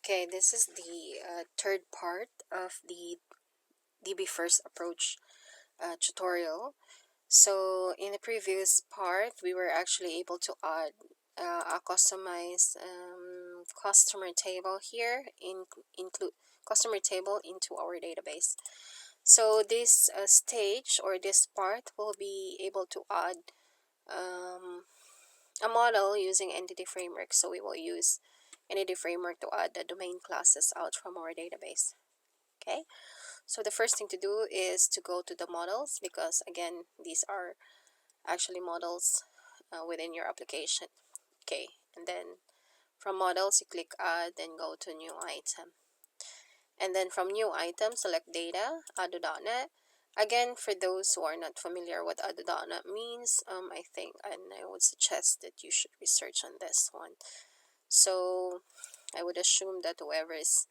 Okay, this is the third part of the DB first approach tutorial. So in the previous part, we were actually able to add a customized customer table here, include customer table into our database. So this stage or this part will be able to add um, a model using entity framework. So we will use entity framework to add the domain classes out from our database. Okay, so the first thing to do is to go to the models, because again these are actually models within your application. Okay, and then from models you click add, then go to new item, and then from new item select data, ado.net. Again, for those who are not familiar what ado.net means, I think and I would suggest that you should research on this one. So I would assume that whoever is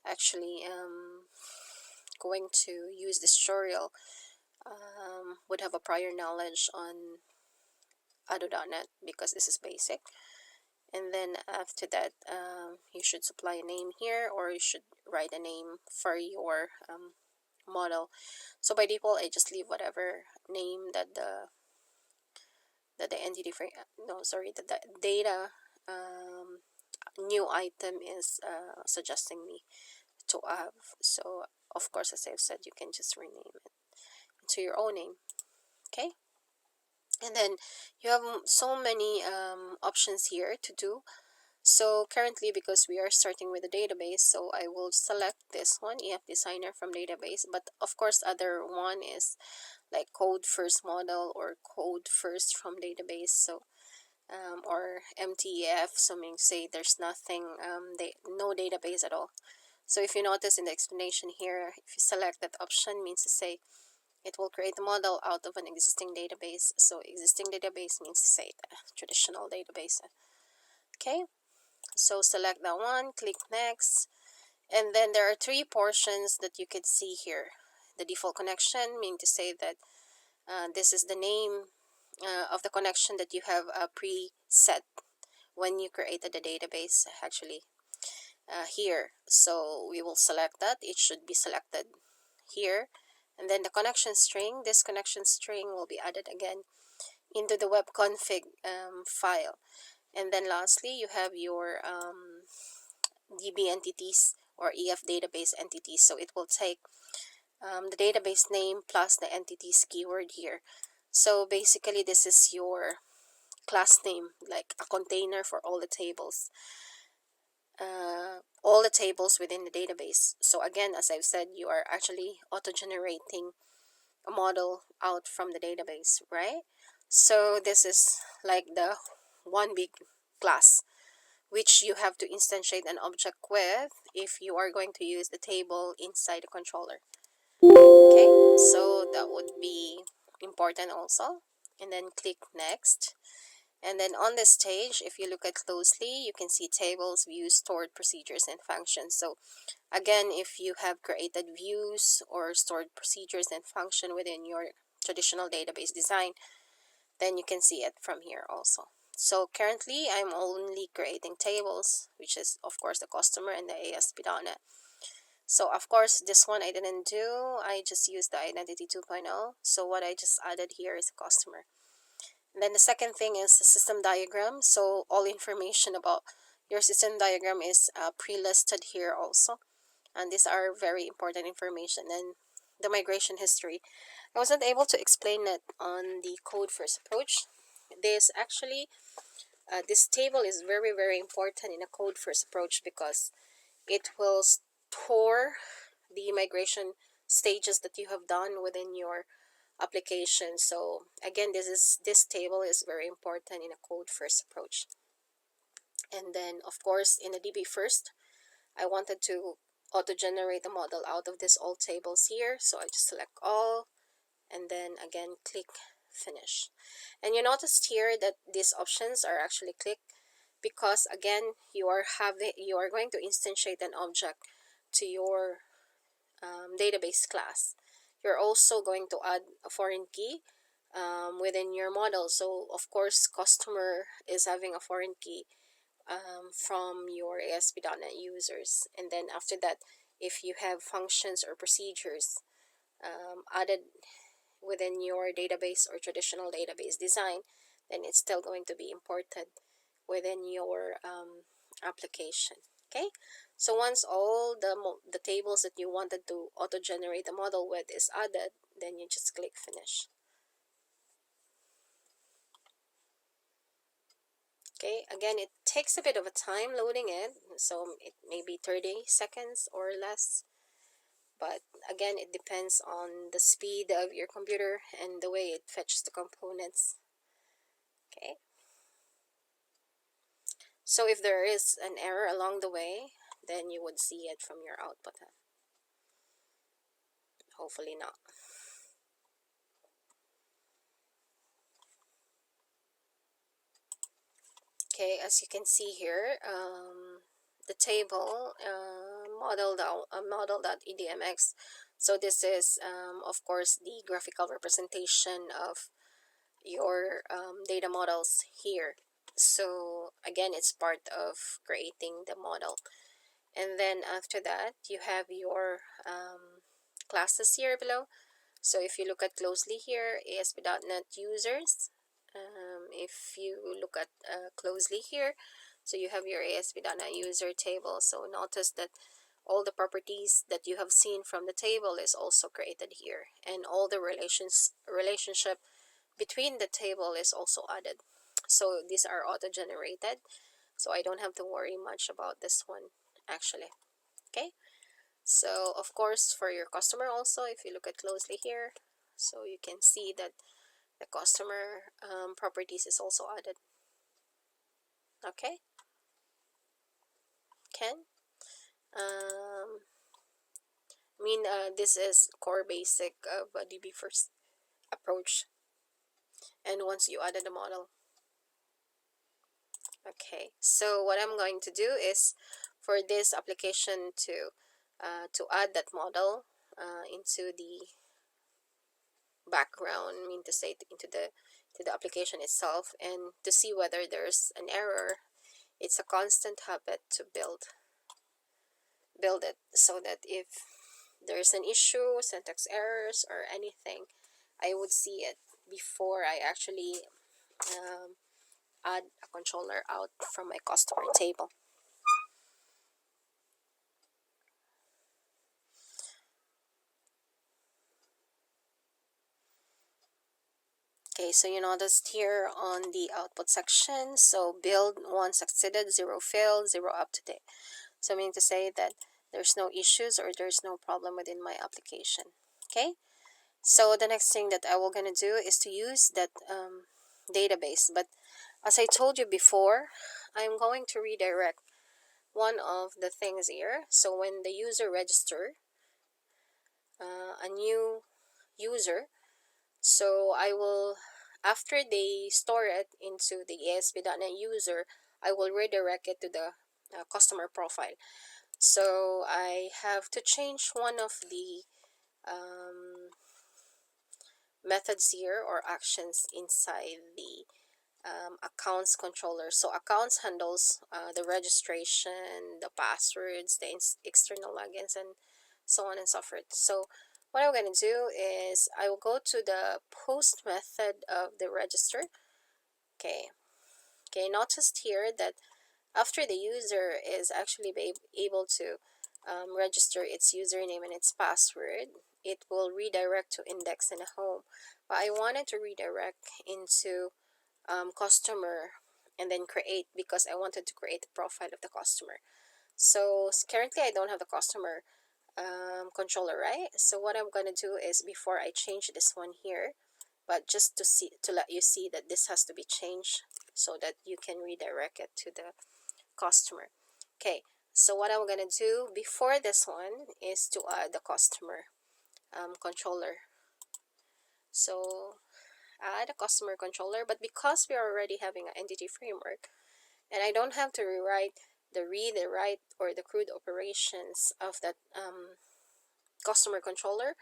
actually going to use this tutorial would have a prior knowledge on ado.net, because this is basic. And then after that, you should supply a name here, or you should write a name for your model. So by default, I just leave whatever name that the entity frame, no, sorry, that the data new item is suggesting me to have. So of course, as I've said, you can just rename it into your own name. Okay, and then you have so many options here to do. So currently, because we are starting with a database, so I will select this one, EF Designer from database. But of course, other one is like code first model or code first from database. So or MTEF, so meaning say there's nothing, no database at all. So if you notice in the explanation here, if you select that option, means to say it will create a model out of an existing database. So existing database means to say the traditional database. Okay, so select that one, click next, and then there are three portions that you can see here. The default connection, meaning to say that this is the name of the connection that you have preset when you created the database actually here. So we will select that. It should be selected here. And then the connection string, this connection string will be added again into the web config file. And then lastly, you have your DB entities or EF database entities. So it will take the database name plus the entities keyword here. So basically, this is your class name, like a container for all the tables. All the tables within the database. So again, as I've said, you are actually auto-generating a model out from the database, right? So this is like the one big class, which you have to instantiate an object with if you are going to use the table inside the controller. Okay, so that would be important also. And then click next. And then on this stage, if you look at closely, you can see tables, views, stored procedures, and functions. So again, if you have created views or stored procedures and function within your traditional database design, then you can see it from here also. So currently, I'm only creating tables, which is of course the customer and the ASP.NET. So of course, this one I didn't do. I just used the identity 2.0. So what I just added here is a customer. And then the second thing is the system diagram. So all information about your system diagram is pre-listed here also. And these are very important information. And the migration history, I wasn't able to explain it on the code first approach. This actually, this table is very, very important in a code first approach, because it will store the migration stages that you have done within your application. So again, this table is very important in a code first approach. And then of course in the DB first, I wanted to auto generate a model out of this all tables here. So I just select all, and then again click finish. And you noticed here that these options are actually clicked, because again you are going to instantiate an object to your database class. You're also going to add a foreign key within your model. So of course customer is having a foreign key from your ASP.NET users. And then after that, if you have functions or procedures added within your database or traditional database design, then it's still going to be imported within your application. Okay, so once all the tables that you wanted to auto generate the model with is added, then you just click finish. Okay, again, it takes a bit of a time loading it, so it may be 30 seconds or less, but again, it depends on the speed of your computer and the way it fetches the components. Okay, so if there is an error along the way, then you would see it from your output. Hopefully not. Okay, as you can see here, the table model.edmx. So this is, of course, the graphical representation of your data models here. So again, it's part of creating the model. And then after that, you have your classes here below. So if you look at closely here, ASP.NET users, if you look at closely here, so you have your ASP.NET user table. So notice that all the properties that you have seen from the table is also created here, and all the relationship between the table is also added. So these are auto-generated, so I don't have to worry much about this one actually. Okay, so of course for your customer also, if you look at closely here, so you can see that the customer properties is also added. Okay, Ken, this is core basic of a DB first approach, and once you added the model. Okay, so what I'm going to do is for this application to add that model into the background, I mean to say into the application itself, and to see whether there's an error. It's a constant habit to build it, so that if there's an issue, syntax errors or anything, I would see it before I actually add a controller out from my customer table. Okay, so you noticed here on the output section, so build 1 succeeded, 0 failed, 0 up to date. So I mean to say that there's no issues or there's no problem within my application. Okay, so the next thing that I will gonna do is to use that database. But as I told you before, I'm going to redirect one of the things here. So when the user register a new user, so I will, after they store it into the ASP.NET user, I will redirect it to the customer profile. So I have to change one of the methods here or actions inside the accounts controller. So accounts handles the registration, the passwords, the external logins, and so on and so forth. So what I'm going to do is I will go to the post method of the register. Okay, noticed here that after the user is actually able to register its username and its password, it will redirect to index and home. But I wanted to redirect into customer and then create, because I wanted to create the profile of the customer. So currently I don't have the customer controller, right? So what I'm going to do is, before I change this one here, but just to let you see that this has to be changed so that you can redirect it to the customer. Okay, so what I'm going to do before this one is to add the customer controller. So add a customer controller, but because we are already having an entity framework and I don't have to rewrite the read, the write, or the CRUD operations of that customer controller,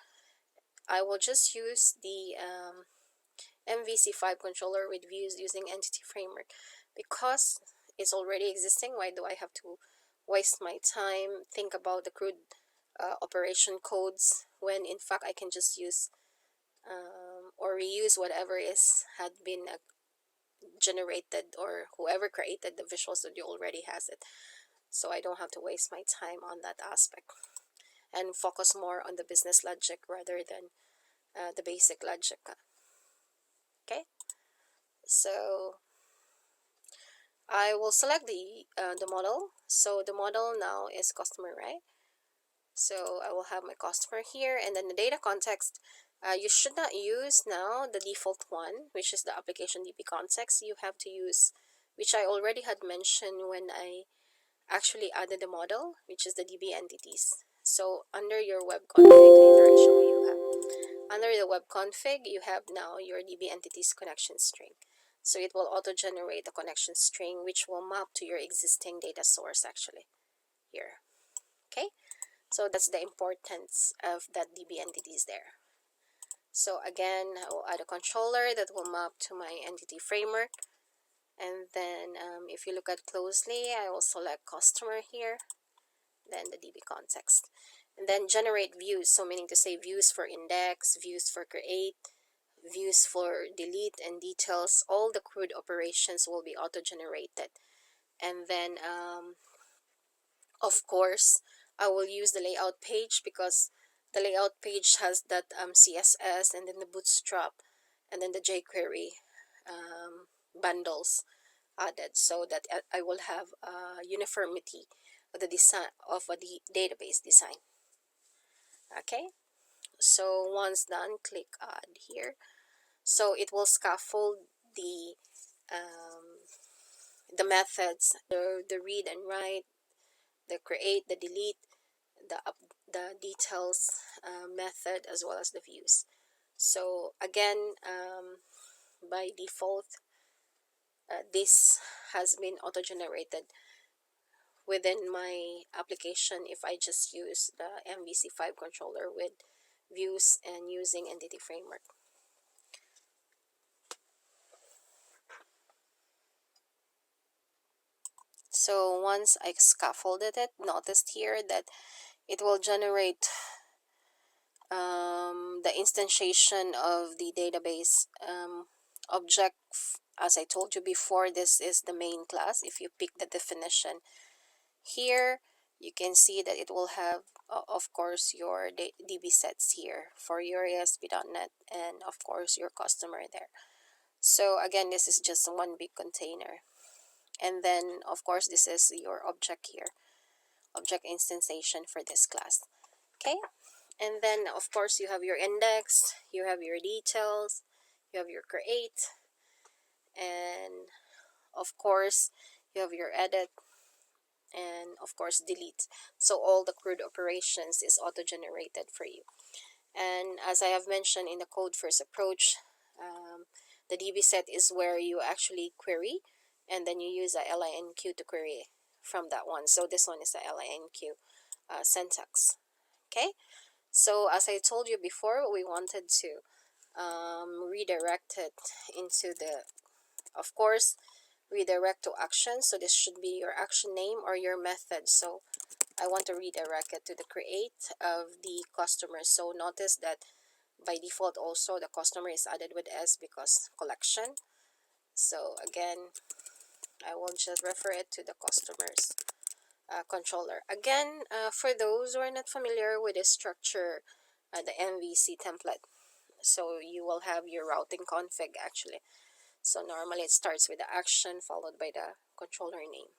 I will just use the MVC5 controller with views using entity framework, because it's already existing. Why do I have to waste my time think about the CRUD operation codes when in fact I can just use or reuse whatever is had been generated, or whoever created the Visual Studio already has it. So I don't have to waste my time on that aspect and focus more on the business logic rather than the basic logic. Okay, so I will select the model. So the model now is customer, right? So I will have my customer here, and then the data context. You should not use now the default one, which is the application DB context. You have to use, which I already had mentioned when I actually added the model, which is the DB entities. So under your web config, later I show you under the web config, you have now your DB entities connection string. So it will auto-generate the connection string, which will map to your existing data source actually here. Okay, so that's the importance of that DB entities there. So again, I will add a controller that will map to my entity framework. And then if you look at closely, I will select customer here, then the DB context. And then generate views, so meaning to say views for index, views for create, views for delete, and details. All the CRUD operations will be auto-generated. And then of course I will use the layout page, because the layout page has that CSS, and then the bootstrap, and then the jQuery bundles added, so that I will have uniformity of the design of the database design. Okay, so once done, click add here. So it will scaffold um, the methods, the read and write, the create, the delete, the details method, as well as the views. So again, by default, this has been auto-generated within my application if I just use the MVC5 controller with views and using entity framework. So once I scaffolded it, noticed here that it will generate the instantiation of the database object. As I told you before, this is the main class. If you pick the definition here, you can see that it will have, of course, your DB sets here for your ASP.NET, and of course your customer there. So again, this is just one big container. And then, of course, this is your object here, object instantiation for this class. Okay, and then of course you have your index, you have your details, you have your create, and of course you have your edit, and of course delete. So all the CRUD operations is auto-generated for you. And as I have mentioned in the code first approach, the DB set is where you actually query, and then you use a linq to query from that one. So this one is a linq syntax. Okay, so as I told you before, we wanted to redirect it into the, of course, redirect to action. So this should be your action name or your method. So I want to redirect it to the create of the customer. So notice that by default also the customer is added with S because collection. So again, I will just refer it to the customers controller. Again, for those who are not familiar with the structure, the MVC template, so you will have your routing config actually. So normally it starts with the action followed by the controller name.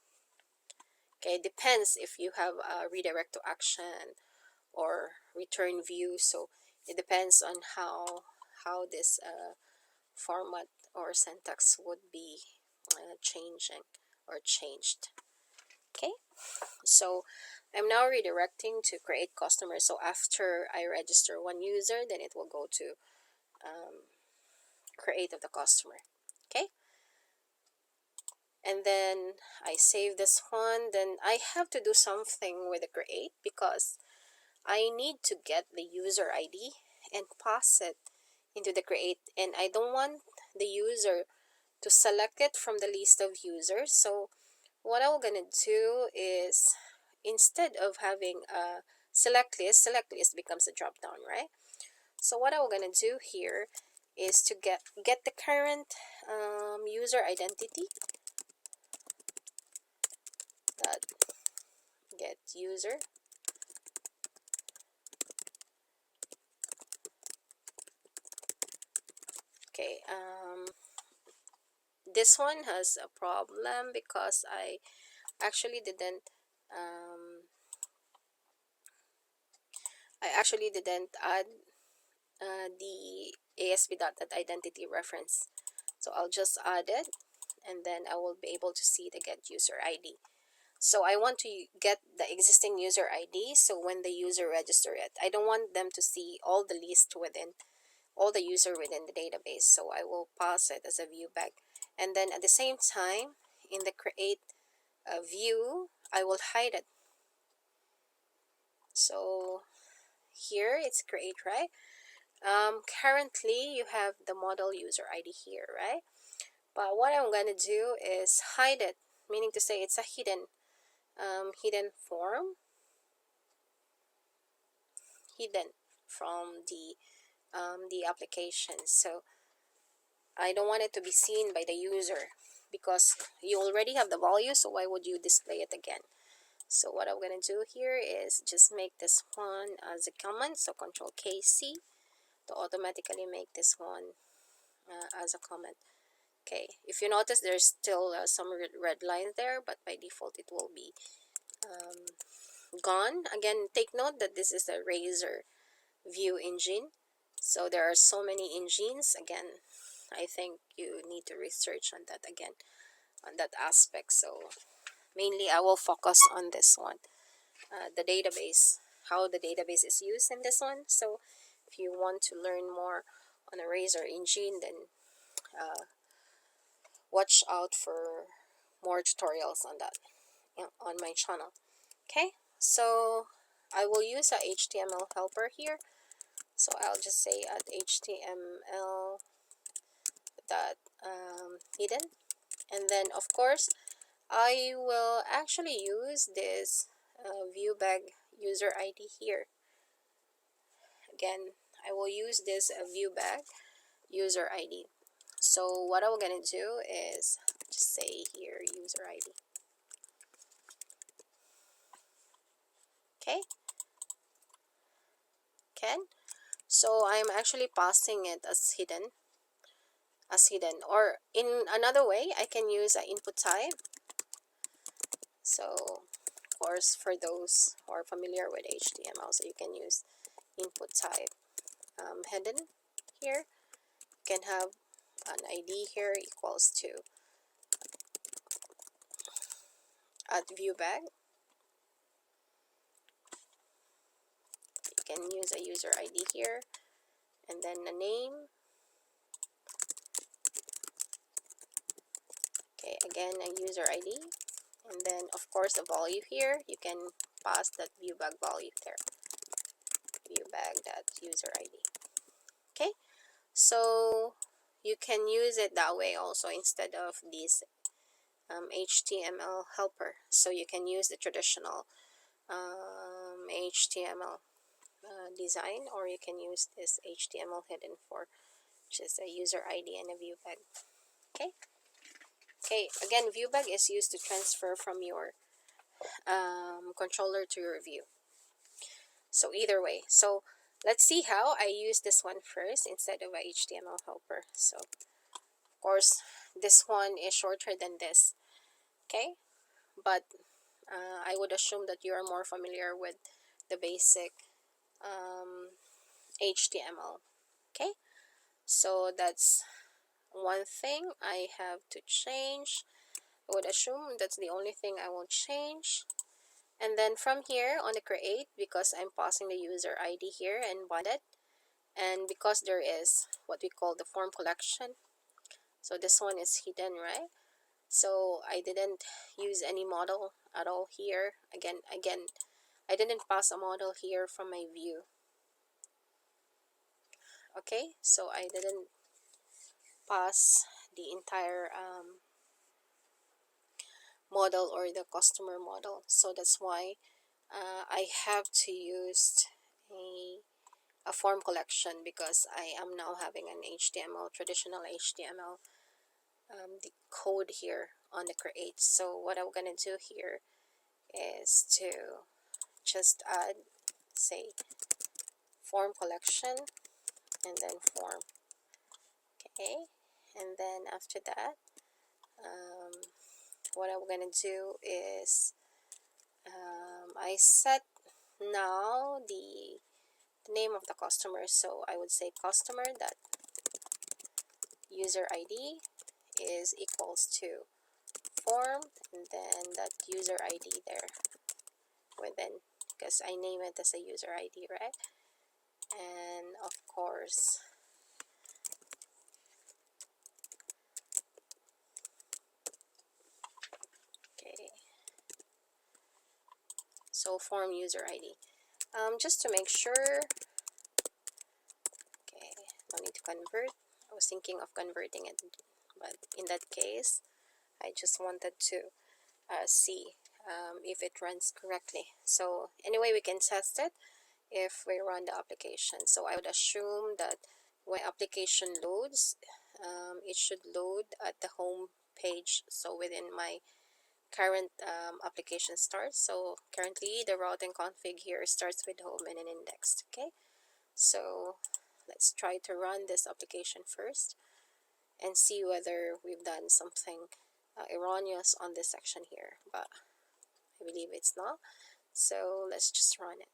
Okay, it depends if you have a redirect to action or return view. So it depends on how this format or syntax would be changing or changed. Okay, so I'm now redirecting to create customer. So after I register one user, then it will go to create of the customer. Okay, and then I save this one. Then I have to do something with the create because I need to get the user ID and pass it into the create, and I don't want the user to select it from the list of users. So what I'm gonna do is, instead of having a select list becomes a drop down, right? So what I'm gonna do here is to get the current user identity, that get user. Okay, this one has a problem because um, I actually didn't add the ASP.identity reference. So I'll just add it, and then I will be able to see the get user ID. So I want to get the existing user ID, so when the user register it, I don't want them to see all the list within, all the user within the database. So I will pass it as a view bag. And then at the same time, in the create view, I will hide it. So here it's create, right? Currently you have the model user ID here, right? But what I'm going to do is hide it, meaning to say it's a hidden form, hidden from the application. So I don't want it to be seen by the user because you already have the value, so why would you display it again? So what I'm going to do here is just make this one as a comment. So Control KC to automatically make this one as a comment. Okay, if you notice, there's still some red lines there, but by default it will be um, gone. Again, take note that this is a Razor view engine, so there are so many engines. Again, I think you need to research on that again, on that aspect. So mainly I will focus on this one, the database, how the database is used in this one. So if you want to learn more on a Razor engine, then watch out for more tutorials on that on my channel. Okay, so I will use a HTML helper here. So I'll just say at HTML dot hidden, and then of course I will actually use this view bag user ID here. Again, I will use this view bag user ID. So what I'm gonna do is just say here user ID. Okay, can. So I'm actually passing it as hidden, or in another way I can use an input type. So of course, for those who are familiar with HTML, so you can use input type hidden here. You can have an ID here equals to at view bag. You can use a user ID here, and then a name. Okay, again a user ID, and then of course the value here. You can pass that view bag value there. View bag that user ID. Okay, so you can use it that way also instead of this HTML helper. So you can use the traditional HTML design, or you can use this HTML hidden for just a user ID and a view bag. Okay. Okay. Again, view bag is used to transfer from your controller to your view. So either way. So let's see how I use this one first instead of a HTML helper. So of course, this one is shorter than this. Okay. But I would assume that you are more familiar with the basic HTML. Okay, so that's one thing I have to change. I would assume that's the only thing I will change. And then from here on the create, because I'm passing the user ID here and bonded, and because there is what we call the form collection, so this one is hidden, right? So I didn't use any model at all here. Again, I didn't pass a model here from my view. Okay, so I didn't pass the entire model or the customer model. So that's why I have to use a form collection, because I am now having an HTML, traditional HTML, the code here on the create. So what I'm gonna do here is to just add, say, form collection, and then form. Okay, and then after that, what I'm gonna do is I set now the name of the customer. So I would say customer that user ID is equals to form, and then that user ID there within, because I name it as a user ID, right? And of course, okay, so form user ID. Just to make sure, okay, no need to convert. I was thinking of converting it, but in that case, I just wanted to see if it runs correctly. So anyway, we can test it if we run the application. So I would assume that when application loads, it should load at the home page. So within my current application starts. So currently the routing config here starts with home and an index. Okay, so let's try to run this application first and see whether we've done something erroneous on this section here, but I believe it's not. So let's just run it.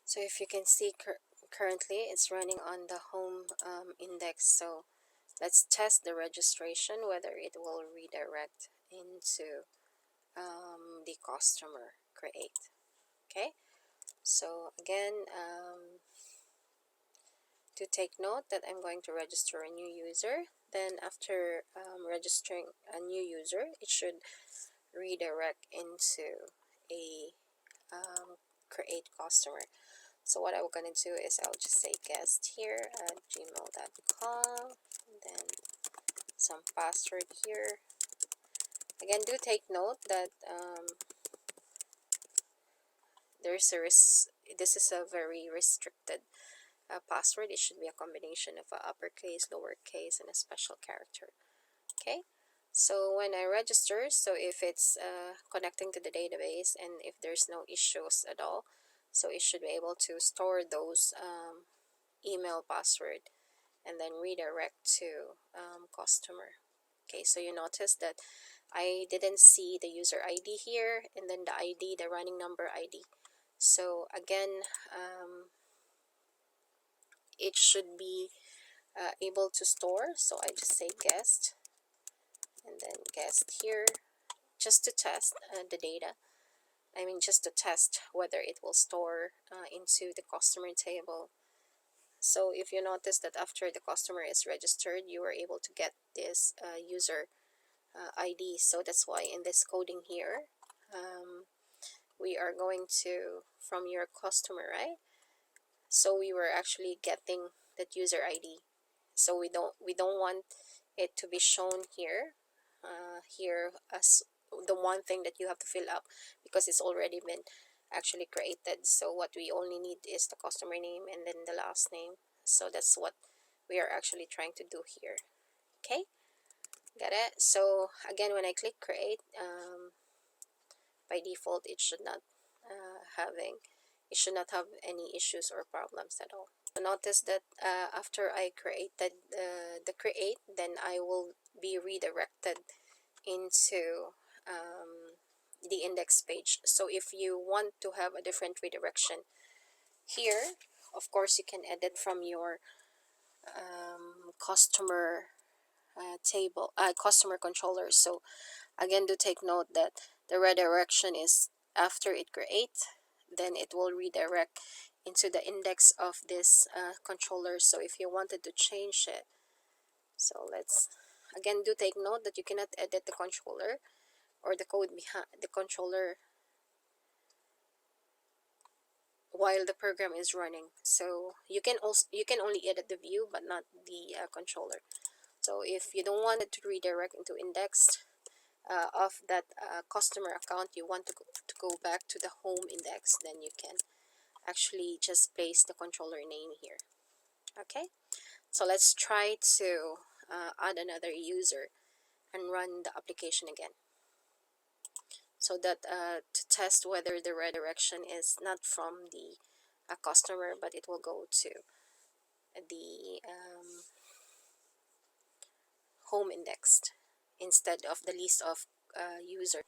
So if you can see, currently it's running on the home index. So let's test the registration, whether it will redirect into the customer create. Okay, so again, to take note that I'm going to register a new user. Then after registering a new user, it should redirect into a create customer. So what I'm going to do is I'll just say guest here at gmail.com, then some password here. Again, do take note that this is a very restricted password. It should be a combination of a uppercase, lowercase, and a special character. Okay, so when I register, so if it's connecting to the database and if there's no issues at all, so it should be able to store those email password and then redirect to customer. Okay, so you notice that I didn't see the user ID here, and then the ID, the running number ID. So again, it should be able to store. So I just say guest, and then guest here, just to test the data. I mean, just to test whether it will store into the customer table. So if you notice that after the customer is registered, you were able to get this user ID. So that's why in this coding here, we are going to, from your customer, right? So we were actually getting that user ID. So we don't want it to be shown here, here as the one thing that you have to fill up, because it's already been actually created. So what we only need is the customer name and then the last name. So that's what we are actually trying to do here. Okay, got it? So again, when I click create, by default it should not have any issues or problems at all. So notice that after I created the create, then I will be redirected into the index page. So if you want to have a different redirection here, of course you can edit from your customer table, customer controller. So again, do take note that the redirection is after it creates, then it will redirect into the index of this controller. So if you wanted to change it, so let's again, do take note that you cannot edit the controller or the code behind the controller while the program is running. So you can only edit the view but not the controller. So if you don't want it to redirect into index of that customer account, you want to go back to the home index, then you can actually just paste the controller name here. Okay, so let's try to add another user and run the application again, so that to test whether the redirection is not from the customer, but it will go to the home indexed instead of the list of users.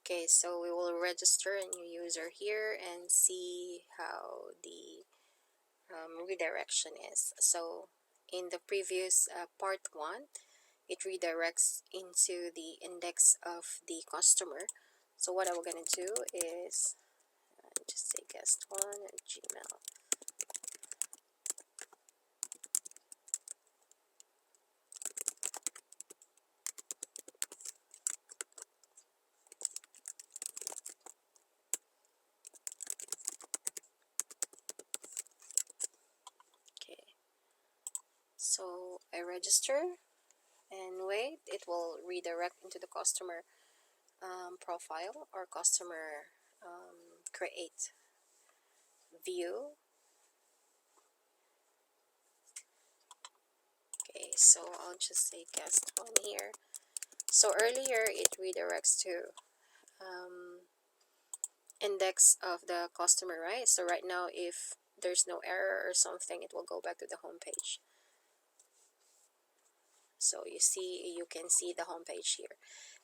Okay, so we will register a new user here and see how the redirection is. So in the previous part 1, it redirects into the index of the customer. So what I'm going to do is just say guest1 at Gmail. Okay, so I register and wait, it will redirect into the customer profile or customer create view. Okay, so I'll just say guest one here. So earlier it redirects to index of the customer, right? So right now, if there's no error or something, it will go back to the home page. So you can see the home page here.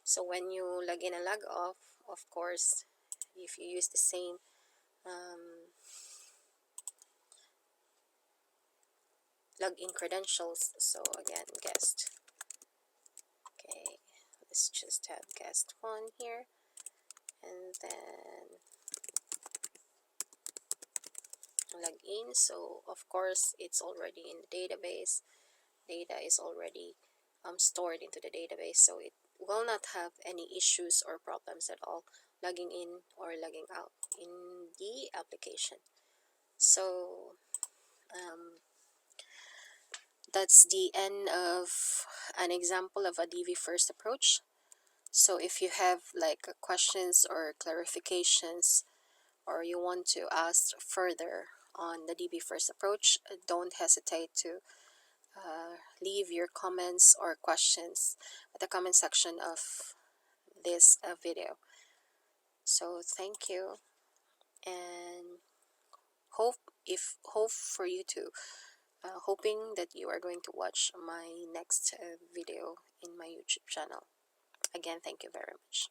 So when you log in and log off, of course, if you use the same login credentials, so again, guest. Okay, let's just have guest one here, and then log in. So of course, it's already in the database. Data is already stored into the database, so it will not have any issues or problems at all logging in or logging out in the application. So that's the end of an example of a DV first approach. So if you have like questions or clarifications, or you want to ask further on the DB first approach, don't hesitate to leave your comments or questions at the comment section of this video. So thank you, and hope for you to hoping that you are going to watch my next video in my YouTube channel. Again, thank you very much.